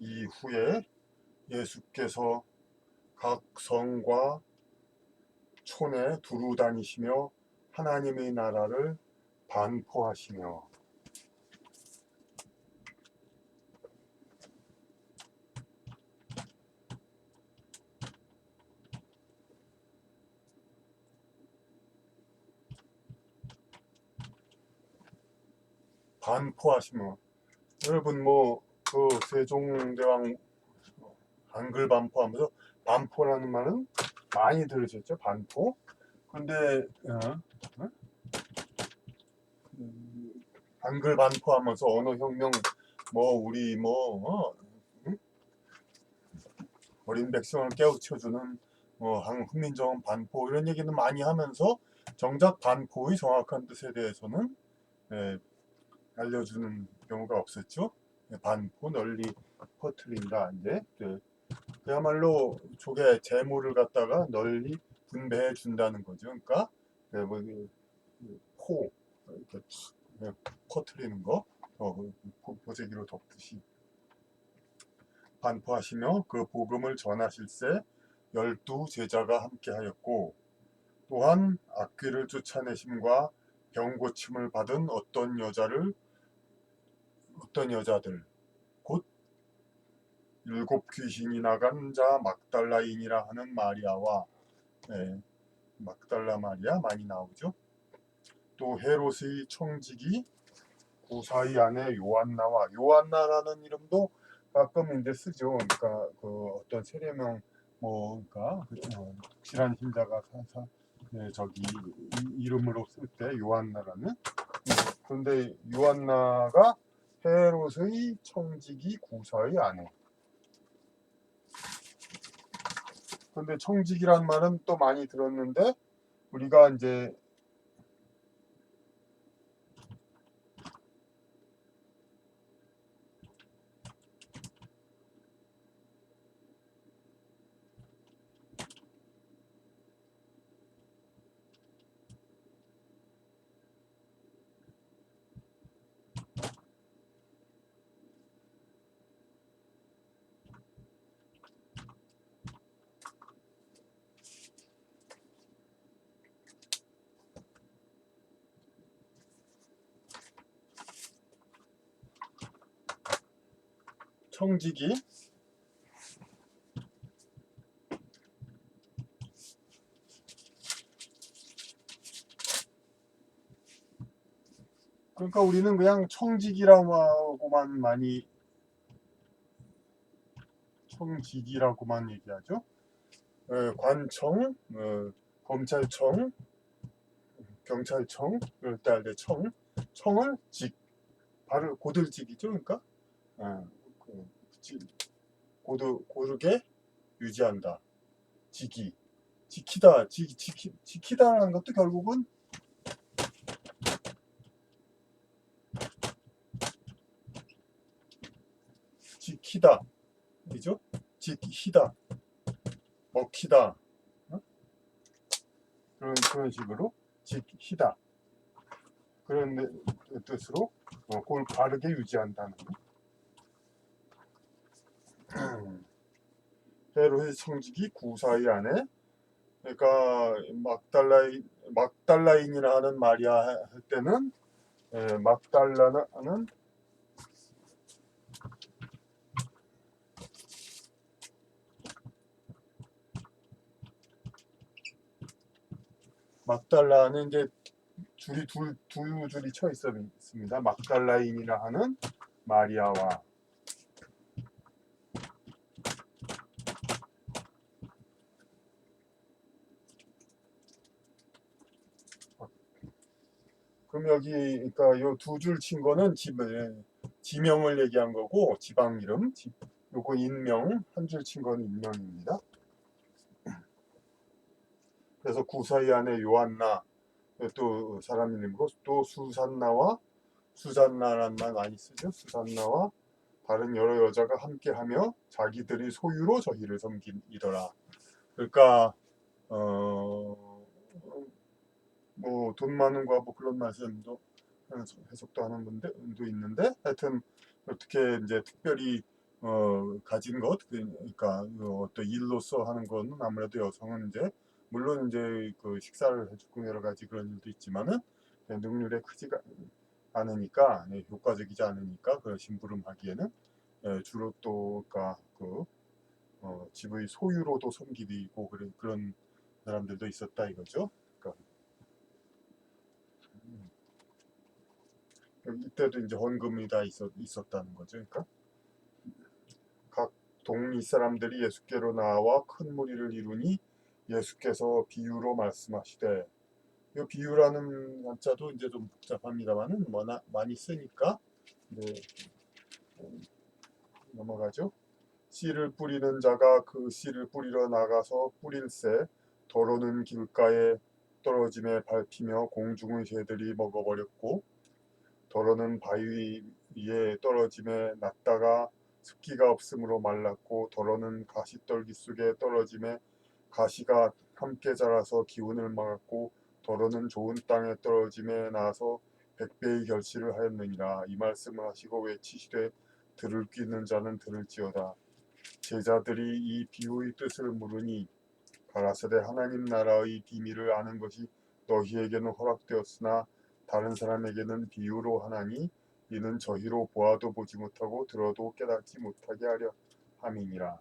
이후에 예수께서 각 성과 촌에 두루 다니시며 하나님의 나라를 반포하시며. 반포하시며. 여러분 그 세종대왕 한글 반포하면서 반포라는 말은 많이 들으셨죠? 반포. 근데 한글 반포하면서 언어혁명 우리 응? 어린 백성을 깨우쳐주는 훈민정음 반포 이런 얘기는 많이 하면서 정작 반포의 정확한 뜻에 대해서는 알려주는 경우가 없었죠. 반포 널리 퍼뜨린다. 이제 그야말로 조개 재물을 갖다가 널리 분배해 준다는 거죠. 그러니까 포 이렇게 탁 퍼뜨리는 거, 보재기로 덮듯이 반포하시며 그 복음을 전하실세 12제자가 함께하였고, 또한 악귀를 쫓아내심과 병 고침을 받은 어떤 여자들 곧 7 귀신이 나간 자 막달라인이라 하는 마리아와, 막달라 마리아 많이 나오죠. 또 헤롯의 청지기 구사의 아내 요한나라는 이름도 가끔 이제 쓰죠. 그러니까 그 어떤 세례명 그러니까 독실한 힘자가 저기 이름으로 쓸 때 요한나라는. 그런데 요한나가 헤롯의 청지기 구사의 아내. 그런데 청지기란 말은 또 많이 들었는데 우리가 이제 청지기 그러니까 우리는 그냥 청지기라고만 얘기하죠. 관청, 검찰청, 경찰청 이럴 때 할 때 청을 바로 고들직이죠. 그러니까 고르게 유지한다. 지키다라는 것도 결국은 지키다, 그죠? 지키다, 먹히다, 그런 식으로 지키다, 그런 뜻으로 그걸 바르게 유지한다는 거. 헤롯의 청지기 구사의 아내, 그러니까 막달라인이라 하는 마리아 할 때는 막달라는 이제 줄이 두 줄이 쳐 있습니다. 막달라인이라 하는 마리아와, 그럼 여기 그러니까 요 두 줄 친 거는 지명을 얘기한 거고, 지방 이름, 요거 인명, 한 줄 친 거는 인명입니다. 그래서 구사의 아내 요한나, 또 사람 이름이고, 또 수산나라는 말 많이 쓰죠. 수산나와 다른 여러 여자가 함께하며 자기들이 소유로 저희를 섬기더라. 그러니까 돈 많은 과부 그런 말씀도 해석도 하는 분도 있는데, 하여튼 어떻게 이제 특별히 가진 것, 그러니까 어떤 일로서 하는 거는 아무래도 여성은 이제 물론 이제 그 식사를 해주고 여러 가지 그런 일도 있지만은 능률에 크지가 않으니까, 효과적이지 않으니까 그 심부름하기에는 주로 또 그러니까 집의 소유로도 섬기고 그런 사람들도 있었다 이거죠. 그러니까 이때도 이제 헌금이 다 있었다는 거죠. 그러니까 각 동리 사람들이 예수께로 나와 큰 무리를 이루니 예수께서 비유로 말씀하시되, 이 비유라는 한자도 이제 좀 복잡합니다만은 많이 쓰니까 네, 넘어가죠. 씨를 뿌리는 자가 그 씨를 뿌리러 나가서 뿌릴새 더러는 길가에 떨어짐에 밟히며 공중의 새들이 먹어버렸고, 더러는 바위 위에 떨어짐에 났다가 습기가 없으므로 말랐고, 더러는 가시떨기 속에 떨어짐에 가시가 함께 자라서 기운을 막았고, 더러는 좋은 땅에 떨어짐에 나서 백배의 결실을 하였느니라. 이 말씀을 하시고 외치시되 들을 귀 있는 자는 들을지어다. 제자들이 이 비유의 뜻을 물으니 가라사대 하나님 나라의 비밀을 아는 것이 너희에게는 허락되었으나 다른 사람에게는 비유로 하나니 이는 저희로 보아도 보지 못하고 들어도 깨닫지 못하게 하려 함이니라.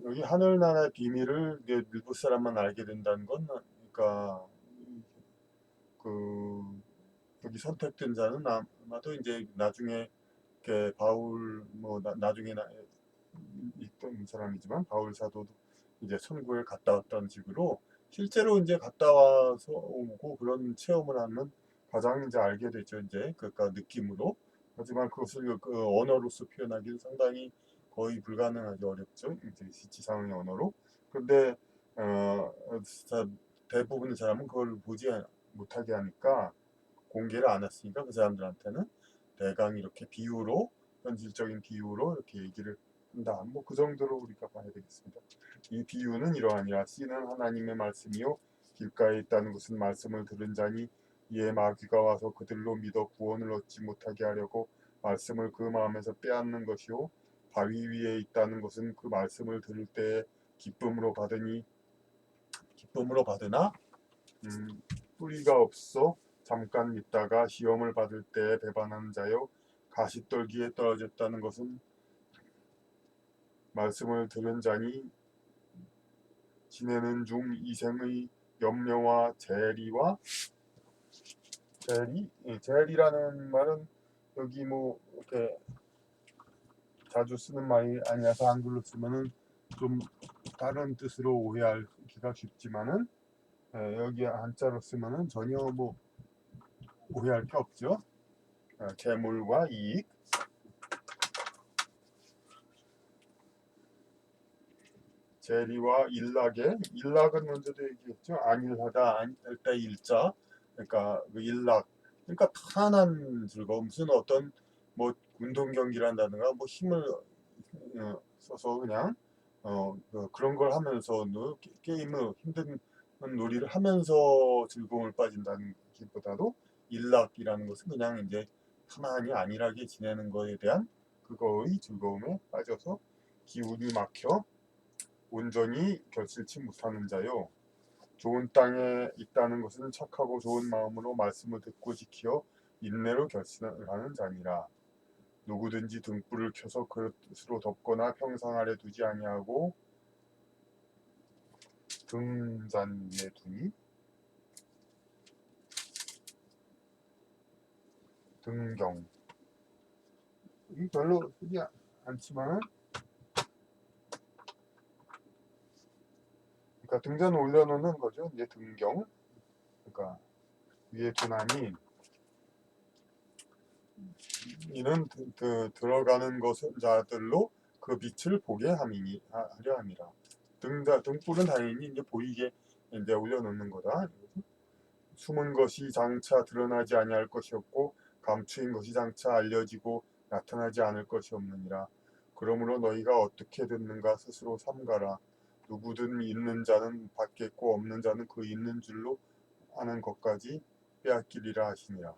여기 하늘나라의 비밀을 일부 사람만 알게 된다는 건, 그러니까 그 여기 선택된 자는 아마도 이제 나중에 바울 나중에 있던 사람이지만 바울 사도도 이제 천국에 갔다 왔다는 식으로 실제로 이제 갔다 와서 오고 그런 체험을 하면 가장 이제 알게 되죠. 이제 그러니까 느낌으로. 하지만 그것을 그 언어로서 표현하기는 상당히 거의 불가능하게 어렵죠. 이제 지상의 언어로. 그런데 대부분의 사람은 그걸 보지 못하게 하니까, 공개를 안 했으니까 그 사람들한테는 대강 이렇게 비유로, 현실적인 비유로 이렇게 얘기를 한다. 뭐 그 정도로 우리가 봐야 되겠습니다. 이 비유는 이러하니라. 씨는 하나님의 말씀이요 길가에 있다는 것은 말씀을 들은 자니 이에 마귀가 와서 그들로 믿어 구원을 얻지 못하게 하려고 말씀을 그 마음에서 빼앗는 것이요 바위 위에 있다는 것은 그 말씀을 들을 때에 기쁨으로 받으나 뿌리가 없어 잠깐 있다가 시험을 받을 때에 배반하는 자요 가시떨기에 떨어졌다는 것은 말씀을 들은 자니 지내는 중 이생의 염려와 재리라는 말은 여기 뭐 이렇게 자주 쓰는 말이 아니라서 한글로 쓰면은 좀 다른 뜻으로 오해하기가 쉽지만은, 여기 한자로 쓰면은 전혀 뭐 오해할 게 없죠. 재물과 이익, 재리와 일락은 먼저도 얘기했죠. 안일하다, 안일 때 일자, 그러니까 그 일락, 그러니까 편안한 즐거움, 무슨 어떤 뭐 운동 경기를 한다든가 뭐 힘을 써서 그냥 그런 걸 하면서 게임을 힘든 놀이를 하면서 즐거움을 빠진다는 것보다도 일락이라는 것은 그냥 이제 편안히 안일하게 지내는 거에 대한 그거의 즐거움에 빠져서 기운이 막혀 온전히 결실치 못하는 자요. 좋은 땅에 있다는 것은 착하고 좋은 마음으로 말씀을 듣고 지키어 인내로 결실을 하는 자니라. 누구든지 등불을 켜서 그릇으로 덮거나 평상 아래 두지 아니하고 등잔 위에 두니, 등경, 이 별로 쓰지 않지만은, 그러니까 등잔 올려놓는 거죠. 이제 등경, 그러니까 위에 두나니 이는 들어가는 것은 자들로 그 빛을 보게 하려 함이라. 등불은 당연히 이제 보이게 이제 올려놓는 거다. 숨은 것이 장차 드러나지 아니할 것이었고 감추인 것이 장차 알려지고 나타나지 않을 것이 없느니라. 그러므로 너희가 어떻게 듣는가 스스로 삼가라. 누구든 있는 자는 받겠고 없는 자는 그 있는 줄로 아는 것까지 빼앗기리라 하시니라.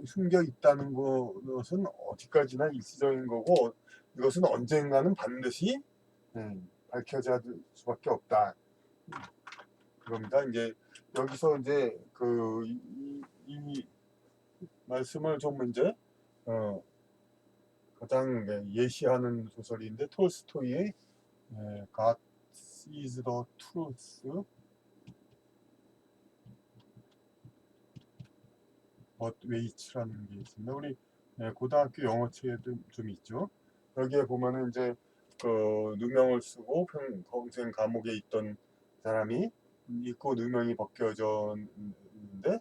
숨겨 있다는 것은 어디까지나 일시적인 거고 이것은 언젠가는 반드시 밝혀질 수밖에 없다. 그럽니다. 이제 여기서 이제 이 말씀을 좀 이제 가장 예시하는 소설인데 톨스토이의 God is the Truth, What Waits라는 게 있습니다. 우리 고등학교 영어책에도 좀 있죠. 여기에 보면은 이제 그 누명을 쓰고 평생 감옥에 있던 사람이 있고 누명이 벗겨졌는데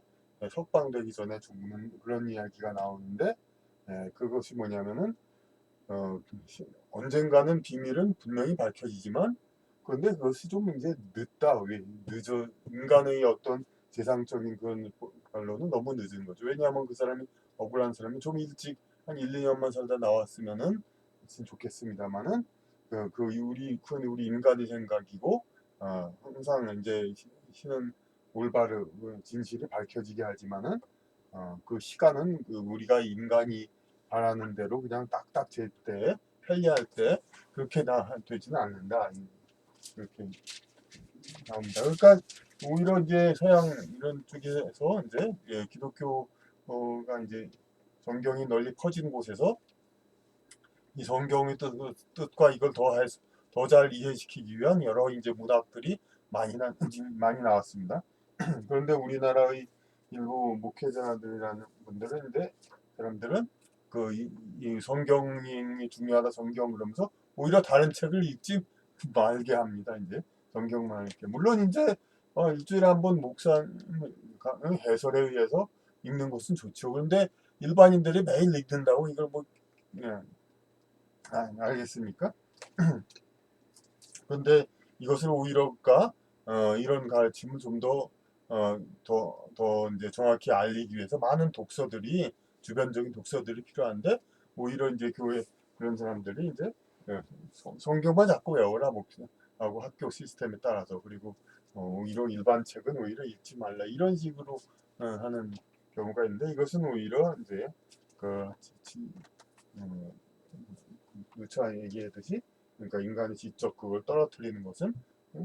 석방되기 전에 죽는 그런 이야기가 나오는데 그것이 뭐냐면은 언젠가는 비밀은 분명히 밝혀지지만 그런데 그것이 좀 이제 늦다. 왜 늦어 인간의 어떤 세상적인 그런 걸로는 너무 늦은 거죠. 왜냐하면 그 사람이 억울한 사람이 좀 일찍 한 1, 2년만 살다 나왔으면은 좋겠습니다만은 우리 인간의 생각이고 항상 이제 신은 올바르 진실이 밝혀지게 하지만은 그 시간은 우리가 인간이 바라는 대로 그냥 딱딱 잴 때 편리할 때 그렇게 되지는 않는다 이렇게 나옵니다. 그러니까 오히려 이제 서양 이런 쪽에서 이제 기독교가 이제 성경이 널리 퍼진 곳에서 이 성경의 뜻과 이걸 더 잘 이해시키기 위한 여러 이제 문학들이 많이 나왔습니다. 그런데 우리나라의 일부 목회자들이라는 분들은 이제 사람들은 이 성경이 중요하다 성경 그러면서 오히려 다른 책을 읽지 말게 합니다. 이제 성경만 읽게. 물론 이제 일주일에 한 번 목사 해설에 의해서 읽는 것은 좋죠. 그런데 일반인들이 매일 읽는다고 이걸 뭐 예, 알겠습니까? 그런데 이것을 오히려가 이런 가르침을 좀 더 이제 정확히 알리기 위해서 많은 독서들이 주변적인 독서들이 필요한데 오히려 이제 교회 그런 사람들이 이제 성경만 자꾸 외워라 하고 학교 시스템에 따라서 그리고 오히려 일반 책은 오히려 읽지 말라 이런 식으로 하는 경우가 있는데 이것은 오히려 이제 그 누차 얘기했듯이 그러니까 인간의 지적 그걸 떨어뜨리는 것은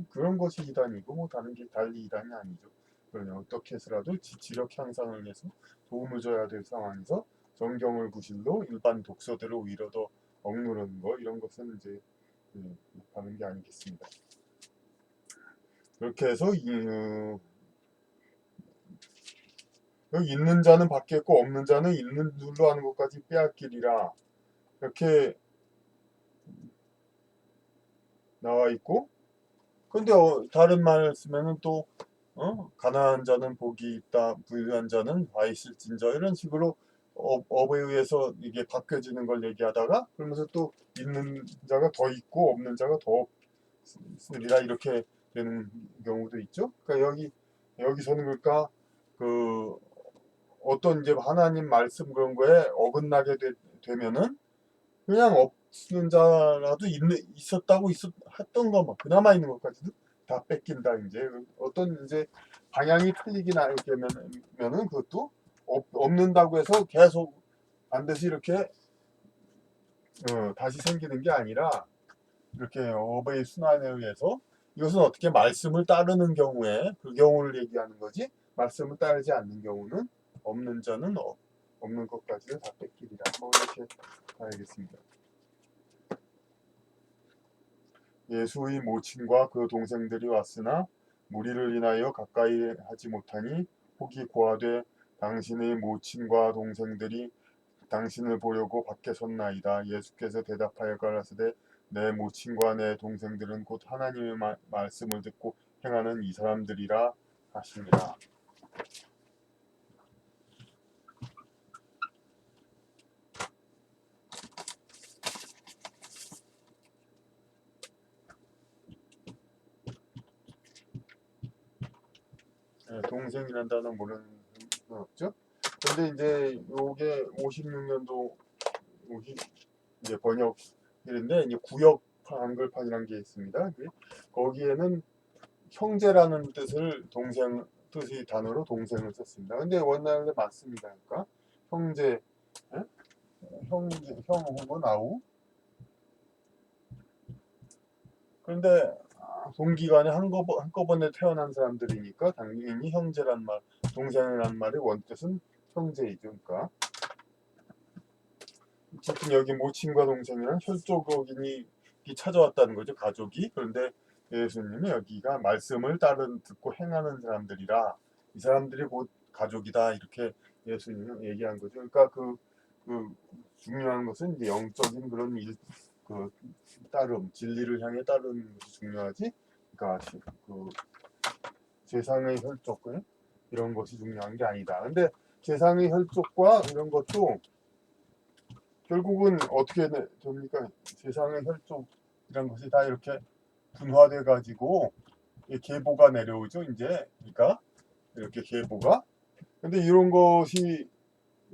그런 것이 이단이고 뭐 다른 게 달리 이단이 아니죠. 그러니 어떻게 해서라도 지력 향상을 위해서 도움을 줘야 될 상황에서 성경을 구실로 일반 독서들을 오히려 더 억누르는 거 이런 것은 이제 하는 게 아니겠습니다. 그렇게 해서 여기 있는 자는 받겠고 없는 자는 있는 줄로 하는 것까지 빼앗기리라 이렇게 나와 있고 근데 다른 말을 쓰면은 또 가난한 자는 복이 있다, 부유한 자는 화 있을진저 이런 식으로 업에 의해서 이게 바뀌어지는 걸 얘기하다가 그러면서 또 있는 자가 더 있고 없는 자가 더 없으리라 이렇게 되는 경우도 있죠. 그러니까 여기서는 그러니까 그 어떤 이제 하나님 말씀 그런 거에 어긋나게 되면은 그냥 없는 자라도 했던 것만 그나마 있는 것까지도 다 뺏긴다 이제 어떤 이제 방향이 틀리긴 하겠면은 그것도 없는다고 해서 계속 반드시 이렇게 다시 생기는 게 아니라 이렇게 업의 순환에 의해서 이것은 어떻게 말씀을 따르는 경우에 그 경우를 얘기하는 거지 말씀을 따르지 않는 경우는 없는 자는 없는 것까지는 다 뺏기리라 뭐 이렇게 알겠습니다. 예수의 모친과 그 동생들이 왔으나 무리를 인하여 가까이 하지 못하니 혹이 고하되 당신의 모친과 동생들이 당신을 보려고 밖에 섰나이다. 예수께서 대답하여 가라사대 내 모친과 내 동생들은 곧 하나님의 말씀을 듣고 행하는 이 사람들이라 하시니라. 동생이라는 단어 모르는 건 없죠? 근데 이제 요게 56년도 이제 번역인데 이제 구역 한글판이라는 게 있습니다. 거기에는 형제라는 뜻을 뜻의 단어로 동생을 썼습니다. 근데 원래는 맞습니다. 그러니까 형제, 에? 형 혹은 아우. 그런데 동기간에 한꺼번에 태어난 사람들이니까 당연히 형제란 말, 동생이란 말의 원뜻은 형제이죠. 그러니까 어쨌든 여기 모친과 동생이란 혈족인이 찾아왔다는 거죠. 가족이. 그런데 예수님이 여기가 말씀을 듣고 행하는 사람들이라 이 사람들이 곧 가족이다 이렇게 예수님은 얘기한 거죠. 그러니까 그 중요한 것은 이제 영적인 그런 그 진리를 향해 따르는 것이 중요하지. 그러니까 그 세상의 혈족 이런 것이 중요한 게 아니다. 근데 세상의 혈족과 이런 것도 결국은 어떻게 됩니까? 세상의 혈족이란 것이 다 이렇게 분화돼 가지고 계보가 내려오죠. 이제 그러니까 이렇게 계보가. 근데 이런 것이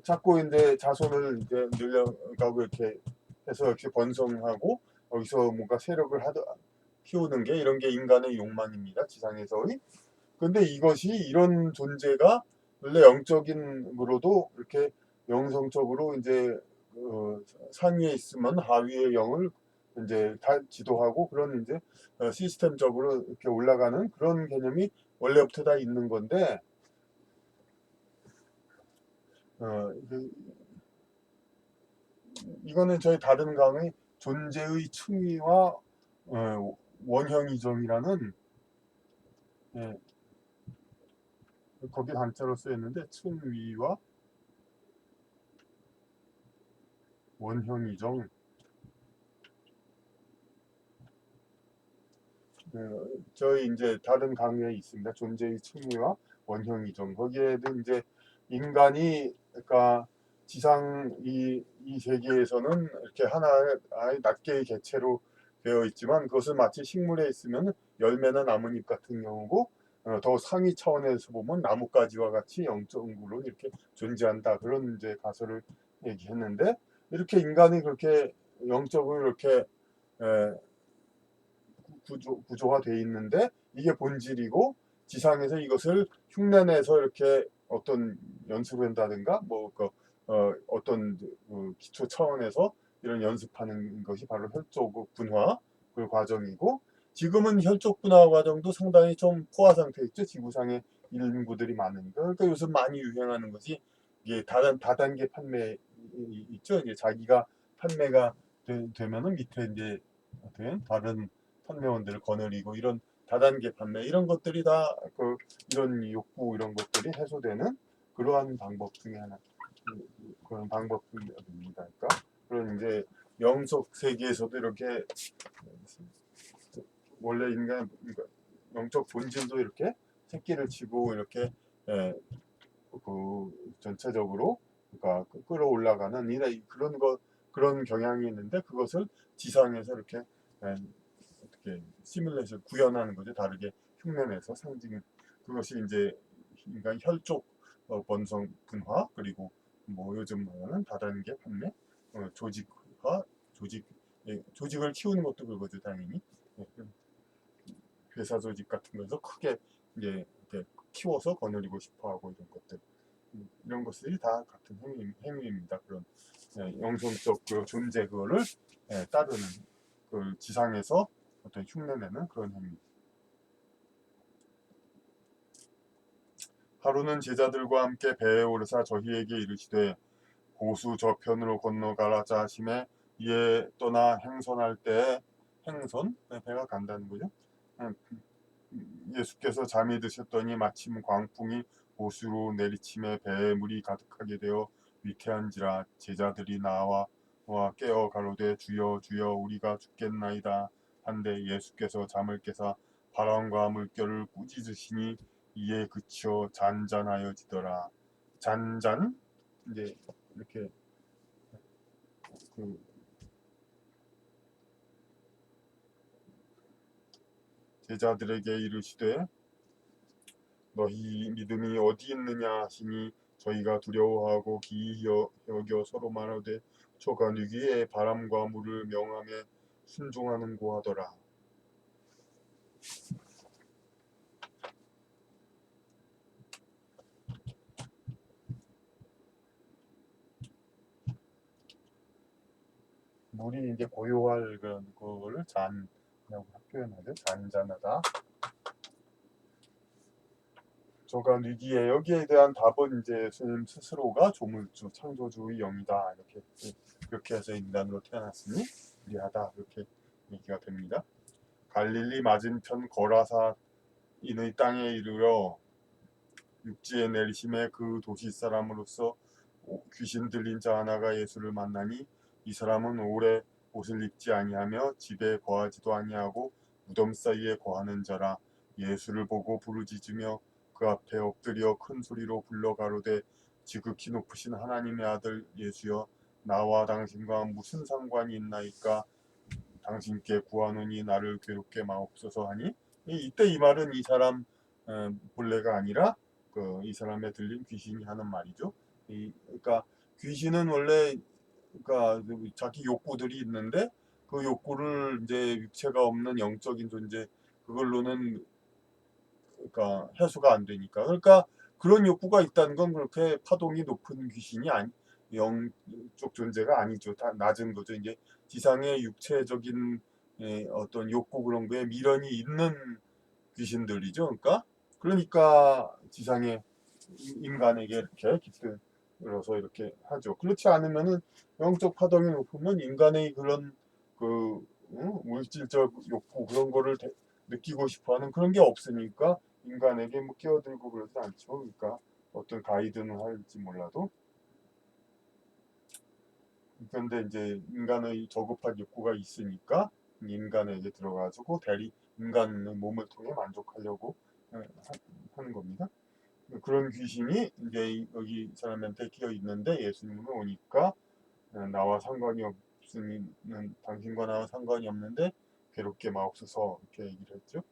자꾸 이제 자손을 이제 늘려가고 이렇게 해서 이렇게 번성하고 여기서 뭔가 세력을 키우는 게 이런 게 인간의 욕망입니다. 지상에서의. 근데 이것이 이런 존재가 원래 영적인으로도 이렇게 영성적으로 이제 상위에 있으면 하위의 영을 이제 다 지도하고 그런 이제 시스템적으로 이렇게 올라가는 그런 개념이 원래부터 다 있는 건데 이거는 저희 다른 강의 존재의 층위와 원형이정이라는 예, 거기 단자로 쓰였는데 층위와 원형이정 저희 이제 다른 강의에 있습니다. 존재의 층위와 원형이정 거기에도 이제 인간이 그러니까 지상 이 세계에서는 이렇게 하나의 낱개의 개체로 되어 있지만 그것은 마치 식물에 있으면 열매나 나뭇잎 같은 경우고 더 상위 차원에서 보면 나뭇가지와 같이 영적으로 이렇게 존재한다 그런 이제 가설을 얘기했는데 이렇게 인간이 그렇게 영적으로 이렇게 에, 구조가 돼 있는데 이게 본질이고 지상에서 이것을 흉내내서 이렇게 어떤 연습을 한다든가 어떤 기초 차원에서 이런 연습하는 것이 바로 혈족 분화 그 과정이고 지금은 혈족 분화 과정도 상당히 좀 포화 상태에 있죠. 지구상에 인구들이 많으니까. 그러니까 요즘 많이 유행하는 것이 이게 다단계 판매 있죠. 이제 자기가 판매가 되면은 밑에 이제 다른 판매원들을 거느리고 이런 다단계 판매 이런 것들이 다 이런 욕구 이런 것들이 해소되는 그러한 방법 중에 하나 그런 방법입니다. 그러니까 그런 이제 영적 세계에서도 이렇게 원래 인간 그러니까 영적 본질도 이렇게 새끼를 치고 이렇게 전체적으로 그러니까 끌어올라가는 그런 경향이 있는데 그것을 지상에서 이렇게 어떻게 시뮬레이션 구현하는 거죠. 다르게 흉내내서 상징 그것이 이제 인간 혈족 번성 분화 그리고 뭐 요즘 말하는 다단계 판매 조직화 조직을 키우는 것도 그거죠 당연히 회사 조직 같은 거에서 크게 이제 이렇게 키워서 거느리고 싶어하고 이런 것들 이런 것들이 다 같은 행위입니다. 그런 영성적 그 존재 그거를 따르는 그 지상에서 어떤 흉내내는 그런 행위. 하루는 제자들과 함께 배에 오르사 저희에게 이르시되 고수 저편으로 건너가라자 하심에 이에 떠나 행선할 때에 배가 간다는 거죠. 예수께서 잠이 드셨더니 마침 광풍이 호수로 내리침에 배에 물이 가득하게 되어 위태한지라 제자들이 나와 깨어 가로되 주여 주여 우리가 죽겠나이다 한데 예수께서 잠을 깨사 바람과 물결을 꾸짖으시니 이에 그치어 잔잔하여지더라. 잔잔 이제 이렇게 그 제자들에게 이르시되 너희 믿음이 어디 있느냐 하시니 저희가 두려워하고 기이 여겨 서로 말하되 저가 누기에 바람과 물을 명함에 순종하는고 하더라. 물이 이제 고요할 그런 거를 잔이라고 표현하죠. 잔잔하다. 조간 위기에 여기에 대한 답은 이제 스님 스스로가 조물주, 창조주의 영이다. 이렇게 해서 인간으로 태어났으니 유리하다. 이렇게 얘기가 됩니다. 갈릴리 맞은편 거라사인의 땅에 이르러 육지에 내리심에 그 도시 사람으로서 귀신 들린 자 하나가 예수를 만나니 이 사람은 오래 옷을 입지 아니하며 집에 거하지도 아니하고 무덤 사이에 거하는 자라. 예수를 보고 부르짖으며 그 앞에 엎드려 큰 소리로 불러 가로되 지극히 높으신 하나님의 아들 예수여 나와 당신과 무슨 상관이 있나이까. 당신께 구하노니 나를 괴롭게 마옵소서 하니 이때 이 말은 이 사람 본래가 아니라 이 사람의 들린 귀신이 하는 말이죠. 그러니까 귀신은 원래 그러니까 자기 욕구들이 있는데 그 욕구를 이제 육체가 없는 영적인 존재 그걸로는 그러니까 해소가 안 되니까. 그러니까 그런 욕구가 있다는 건 그렇게 파동이 높은 귀신이 아니 영적 존재가 아니죠. 다 낮은 거죠. 이제 지상의 육체적인 어떤 욕구 그런 거에 미련이 있는 귀신들이죠. 그러니까 지상의 인간에게 이렇게 깃들어서 이렇게 하죠. 그렇지 않으면은 영적 파동이 높으면 인간의 그런 물질적 욕구 그런 거를 느끼고 싶어하는 그런 게 없으니까 인간에게 뭐 끼어들고 그러지 않죠. 그러니까 어떤 가이드는 할지 몰라도. 그런데 이제 인간의 저급한 욕구가 있으니까 인간에게 들어가지고 인간의 몸을 통해 만족하려고 하는 겁니다. 그런 귀신이 이제 여기 사람한테 끼어 있는데 예수님은 오니까 나와 상관이 없으면 당신과 나와 상관이 없는데 괴롭게 마옵소서 이렇게 얘기를 했죠.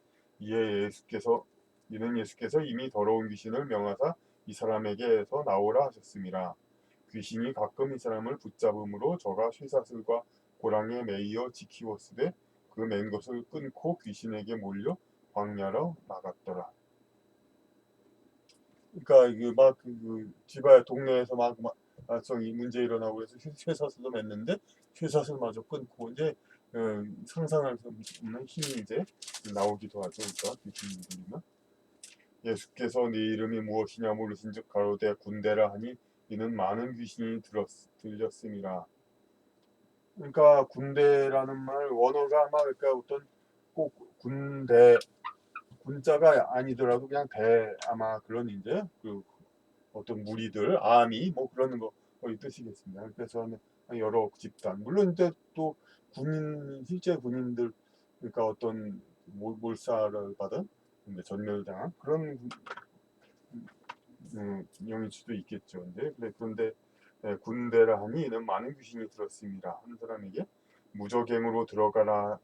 이는 예수께서 이미 더러운 귀신을 명하사 이 사람에게서 나오라 하셨습니다. 귀신이 가끔 이 사람을 붙잡음으로 저가 쇠사슬과 고랑에 매이어 지키었으되 그 맨 것을 끊고 귀신에게 몰려 광야로 나갔더라. 그러니까 이게 집안 동네에서 저기 문제 일어나고 그래서 쇠사슬도 맸는데 쇠사슬마저 끊고 이제 상상할 수 없는 힘이 이제 나오기도 하죠. 그러니까 귀신이 들리면 예수께서 네 이름이 무엇이냐 물으신즉 가로되 군대라 하니 이는 많은 귀신이 들렸음이라. 그러니까 군대라는 말 원어가 아마 그러니까 어떤 꼭 군자가 아니더라도 그냥 아마 그런 이제 어떤 무리들 아미 뭐 그런 거 거의 뜻이겠습니다. 그래서 여러 집단 물론 이제 또 실제 군인들 그러니까 어떤 몰살을 받은 전멸당한 그런 영일 수도 있겠죠. 그런데 군대라 하니 이는 많은 귀신이 들었습니다. 한 사람에게 무적행으로 들어가라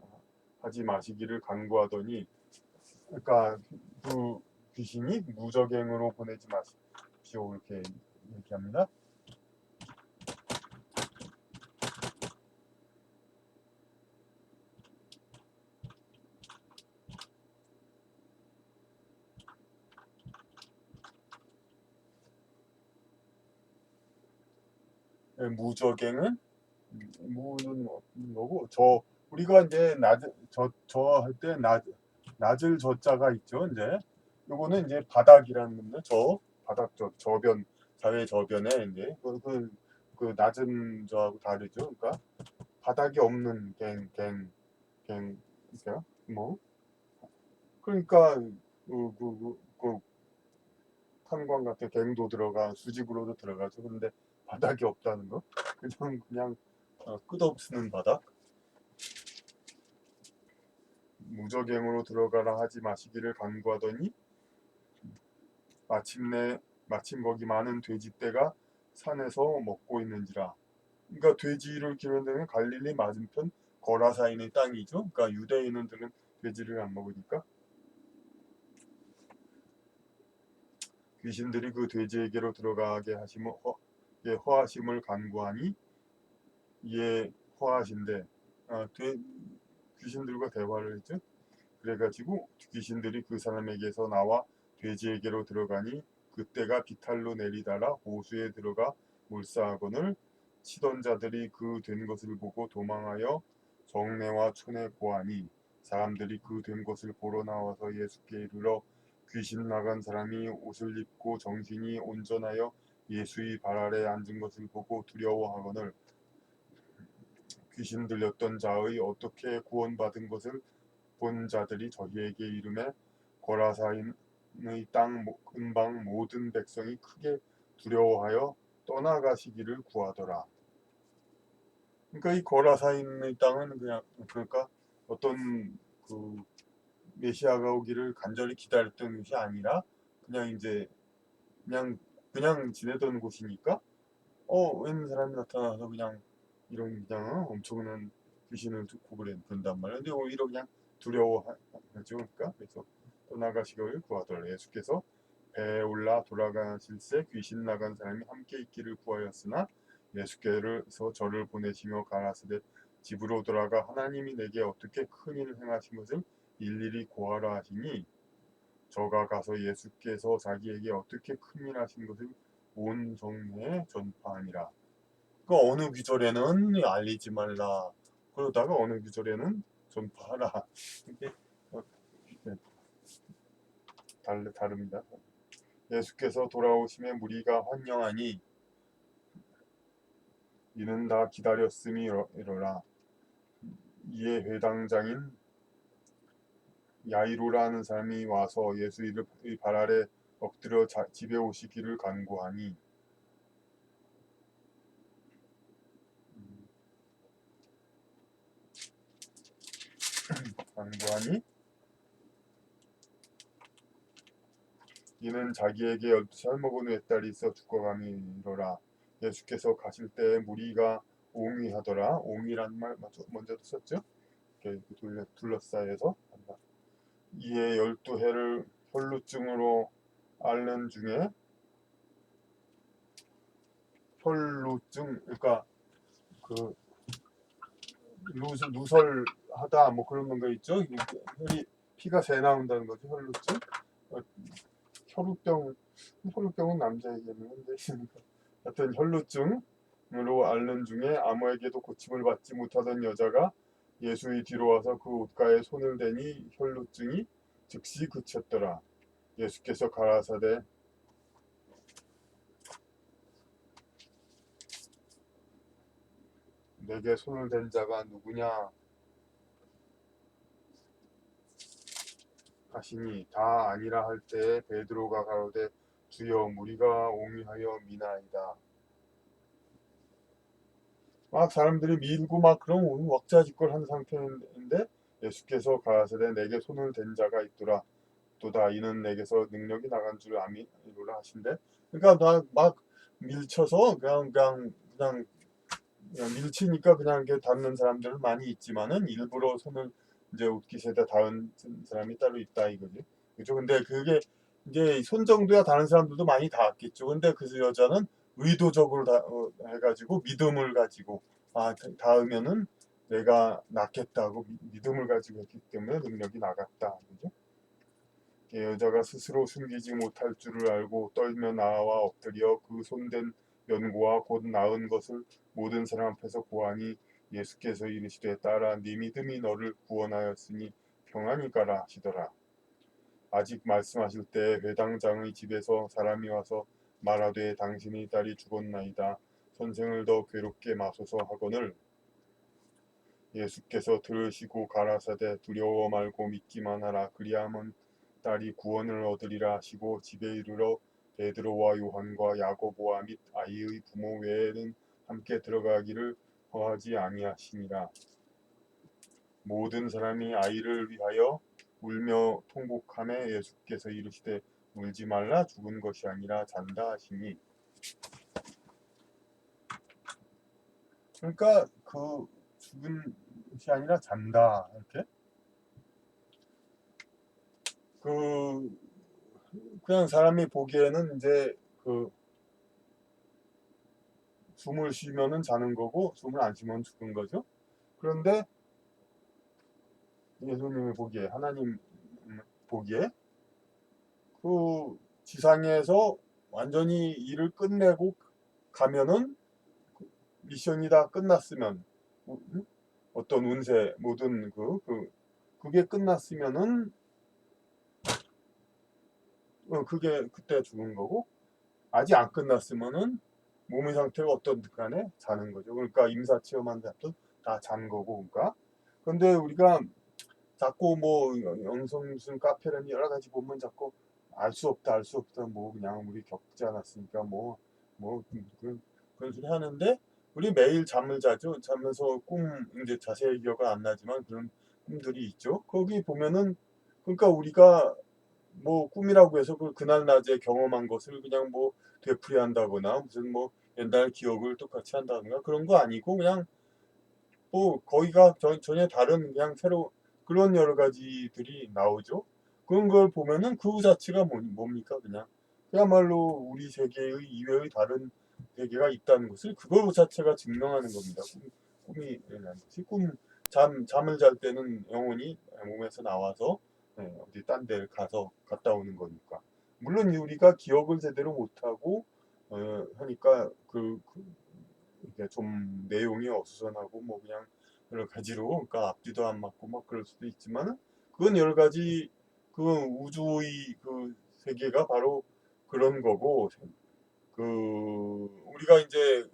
하지 마시기를 간구하더니 그러니까 그 귀신이 무적행으로 보내지 마십시오 이렇게 얘기합니다. 무적행은 무는 거고 우리가 이제 저 할 때 낮을 저자가 있죠. 이제 요거는 이제 바닥이라는 건데 바닥 저변 사회 저변에 이제 그 낮은 저하고 다르죠. 그러니까 바닥이 없는 갱 그러니까 뭐 그러니까 그 탄광 같은 갱도 수직으로도 들어가죠. 근데 바닥이 없다는 거 그냥 끝없는 바닥. 무적행으로 들어가라 하지 마시기를 간구하더니 마침 거기 많은 돼지떼가 산에서 먹고 있는지라. 그러니까 돼지를 기르는 갈릴리 맞은편 거라사인의 땅이죠. 그러니까 유대인들은 돼지를 안 먹으니까 귀신들이 그 돼지에게로 들어가게 허하심을 간구하니 이에 허하신데 귀신들과 대화를 했죠. 그래가지고 귀신들이 그 사람에게서 나와 돼지에게로 들어가니 그때가 비탈로 내리다라 호수에 들어가 몰사하거늘 치던 자들이 그 된 것을 보고 도망하여 정내와 촌에 고하니 사람들이 그 된 것을 보러 나와서 예수께 이르러 귀신 나간 사람이 옷을 입고 정신이 온전하여 예수의 발 아래 앉은 것을 보고 두려워하거늘 귀신 들렸던 자의 어떻게 구원받은 것을 본 자들이 저희에게 이르매 고라사인의 땅 근방 모든 백성이 크게 두려워하여 떠나가시기를 구하더라. 그러니까 이 고라사인의 땅은 그냥 그러니까 어떤 그 메시아가 오기를 간절히 기다렸던 것이 아니라 그냥 이제 그냥 지내던 곳이니까 웬 사람이 나타나서 그냥 이런 그냥 엄청난 귀신을 듣고 그런단 말이야. 근데 오히려 그냥 두려워하죠. 그러니까 그래서 떠나가시기를 구하더라. 예수께서 배에 올라 돌아가실새 귀신 나간 사람이 함께 있기를 구하였으나 예수께서 저를 보내시며 가라사대 집으로 돌아가 하나님이 내게 어떻게 큰 일을 행하신 것을 일일이 고하라 하시니 저가 가서 예수께서 자기에게 어떻게 큰 일 하신 것을 온 성내에 전파하니라. 그 어느 구절에는 알리지 말라. 그러다가 어느 구절에는 전파하라. 이게 다릅니다. 예수께서 돌아오심에 무리가 환영하니 이는 다 기다렸음이 이러라. 이에 회당장인 야이로라는 사람이 와서 예수의 발 아래 엎드려 집에 오시기를 간구하니 이는 자기에게 12살 먹은 외딸이 있어 죽어감이 이러라. 예수께서 가실 때 무리가 옹위하더라. 옹위란 말 먼저도 썼죠. 이렇게 둘러싸여서 한다. 이에 12해를 혈루증으로 앓는 중에 혈루증 그러니까 그 누설하다 뭐 그런 거 있죠. 피가 새 나온다는 거죠. 혈루증. 혈루병은 남자에게는 하여튼 혈루증으로 앓는 중에 아무에게도 고침을 받지 못하던 여자가 예수의 뒤로 와서 그 옷가에 손을 대니 혈루증이 즉시 그쳤더라. 예수께서 가라사대 내게 손을 댄 자가 누구냐 하시니 다 아니라 할 때에 베드로가 가로되 주여 무리가 옹위하여 미나이다. 막 사람들이 밀고 막 그런 왁자지껄한 상태인데 예수께서 가라사대 내게 손을 댄 자가 있더라. 또다 이는 내게서 능력이 나간 줄 아미로라 하신대. 그러니까 막 밀쳐서 그냥 밀치니까 그냥 이렇게 닿는 사람들은 많이 있지만은 일부러 손을 이제 옷깃에다 닿은 사람이 따로 있다 이거지. 그죠? 근데 그게 이제 손 정도야 다른 사람들도 많이 닿았겠죠. 근데 그 여자는 의도적으로 해가지고 믿음을 가지고 닿으면은 내가 낫겠다고 믿음을 가지고 했기 때문에 능력이 나갔다. 그죠? 여자가 스스로 숨기지 못할 줄을 알고 떨며 나와 엎드려 그 손댄 연고와 곧 나은 것을 모든 사람 앞에서 고하니 예수께서 이르시되 딸아 네 믿음이 너를 구원하였으니 평안히 가라 하시더라. 아직 말씀하실 때 회당장의 집에서 사람이 와서 말하되 당신의 딸이 죽었나이다. 선생을 더 괴롭게 마소서 하거늘 예수께서 들으시고 가라사대 두려워 말고 믿기만 하라. 그리하면 딸이 구원을 얻으리라 하시고 집에 이르러 베드로와 요한과 야고보와 및 아이의 부모 외에는 함께 들어가기를 허하지 아니하시니라. 모든 사람이 아이를 위하여 울며 통곡하매 예수께서 이르시되 울지 말라 죽은 것이 아니라 잔다 하시니 그러니까 그 죽은 것이 아니라 잔다 이렇게 그냥 사람이 보기에는 이제 숨을 쉬면은 자는 거고 숨을 안 쉬면 죽은 거죠. 그런데 예수님이 보기에 하나님 보기에 그 지상에서 완전히 일을 끝내고 가면은 미션이 다 끝났으면 어떤 운세 모든 그게 끝났으면은 그게 그때 죽은 거고 아직 안 끝났으면은 몸의 상태가 어떤든 간에 자는 거죠. 그러니까 임사 체험한 자도 다 잔 거고 그러니까. 근데 우리가 자꾸 뭐 영성 무슨 카페라니 여러 가지 보면 자꾸 알 수 없다 알 수 없다 뭐 그냥 우리 겪지 않았으니까 그런 소리 하는데 우리 매일 잠을 자죠. 자면서 꿈 이제 자세히 기억은 안 나지만 그런 꿈들이 있죠. 거기 보면은 그러니까 우리가 뭐 꿈이라고 해서 그날 낮에 경험한 것을 그냥 뭐 되풀이한다거나 무슨 뭐 옛날 기억을 똑같이 한다든가 그런 거 아니고 그냥 뭐 거기가 전혀 다른 그냥 새로 그런 여러 가지들이 나오죠. 그런 걸 보면은 그 자체가 뭡니까 그냥 그야말로 우리 세계의 이외의 다른 세계가 있다는 것을 그거 자체가 증명하는 겁니다. 꿈이라는 것이 잠을 잘 때는 영혼이 몸에서 나와서 어디 딴 데 가서 갔다 오는 거니까. 물론 우리가 기억을 제대로 못하고 하니까 이게 좀 내용이 어수선하고 뭐 그냥 여러 가지로 그러니까 앞뒤도 안 맞고 막 그럴 수도 있지만 그건 여러 가지 그 우주의 그 세계가 바로 그런 거고 우리가 이제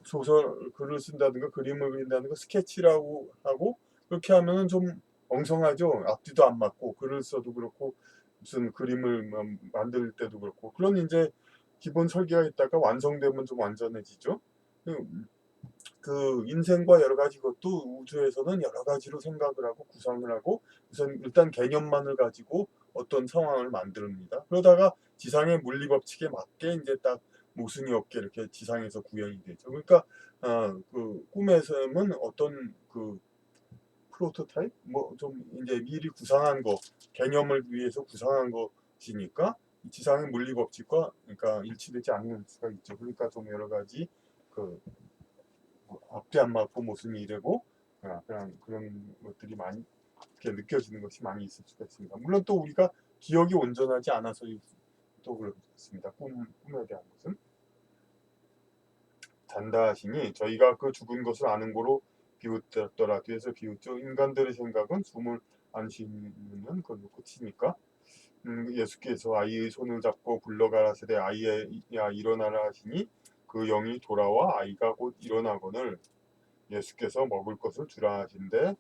소설 글을 쓴다든가 그림을 그린다든가 스케치라고 하고 그렇게 하면은 좀 엉성하죠. 앞뒤도 안 맞고 글을 써도 그렇고 무슨 그림을 만들 때도 그렇고 그런 이제 기본 설계가 있다가 완성되면 좀 완전해지죠. 그 인생과 여러 가지 것도 우주에서는 여러 가지로 생각을 하고 구상을 하고 우선 일단 개념만을 가지고 어떤 상황을 만듭니다. 그러다가 지상의 물리 법칙에 맞게 이제 딱 모순이 없게 이렇게 지상에서 구현이 되죠. 그러니까 그 꿈의 셈은 어떤 그 프로토타입 뭐 좀 이제 미리 구상한 거 개념을 위해서 구상한 것이니까 지상의 물리 법칙과 그러니까 일치되지 않는 수가 있죠. 그러니까 좀 여러 가지 그 앞뒤 안 맞고 모순이 되고 그런 것들이 많이 이렇게 느껴지는 것이 많이 있을 수가 있습니다. 물론 또 우리가 기억이 온전하지 않아서 또 그렇습니다. 꿈에 대한 것은 잔다 하시니 저희가 그 죽은 것을 아는 거로 비웃더라. 뒤에서 비웃죠. 인간들의 생각은 숨을 안 쉬는 걸로 끝이니까 예수께서 아이의 손을 잡고 불러가라사대 아이야 일어나라 하시니 그 영이 돌아와 아이가 곧 일어나거늘 예수께서 먹을 것을 주라 하신대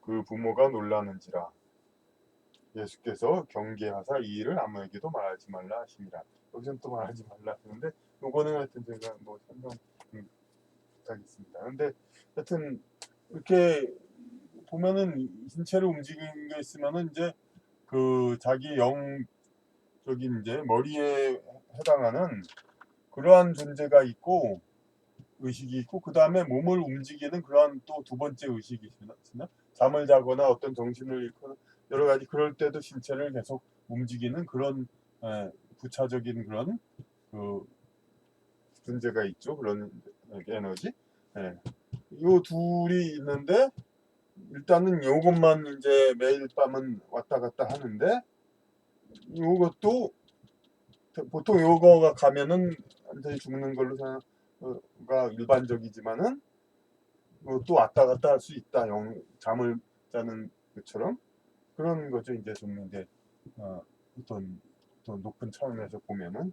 그 부모가 놀라는지라 예수께서 경계하사 이 일을 아무에게도 말하지 말라 하시니라. 여기서는 또 말하지 말라 하시는데 요거는 하여튼 제가 뭐 설명 못하겠습니다. 근데 하여튼 이렇게 보면은 신체를 움직이는 게 있으면은 이제 그 자기 영적인 이제 머리에 해당하는 그러한 존재가 있고 의식이 있고 그 다음에 몸을 움직이는 그러한 또 두 번째 의식이 있으나 잠을 자거나 어떤 정신을 잃거나 여러 가지 그럴 때도 신체를 계속 움직이는 그런 부차적인 그런 그 존재가 있죠. 그런 에너지. 예. 요 둘이 있는데 일단은 요것만 이제 매일 밤은 왔다 갔다 하는데 요것도 보통 요거가 가면은 완전히 죽는 걸로 생각가 일반적이지만은 또 왔다 갔다 할 수 있다. 잠을 자는 것처럼 그런 거죠. 이제 좀 이제 어떤 높은 차원에서 보면은